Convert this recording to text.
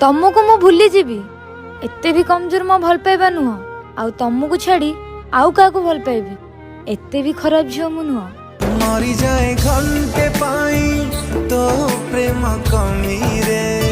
तुमको मु भूली जीवी एते भी कमजोर मो भल पाइबा नुह आउ तुमको छाड़ी आउ का भल पाइबी एते भी खराब झील मु नुह। मरी जाए घंटे पाई तो प्रेम कमी रे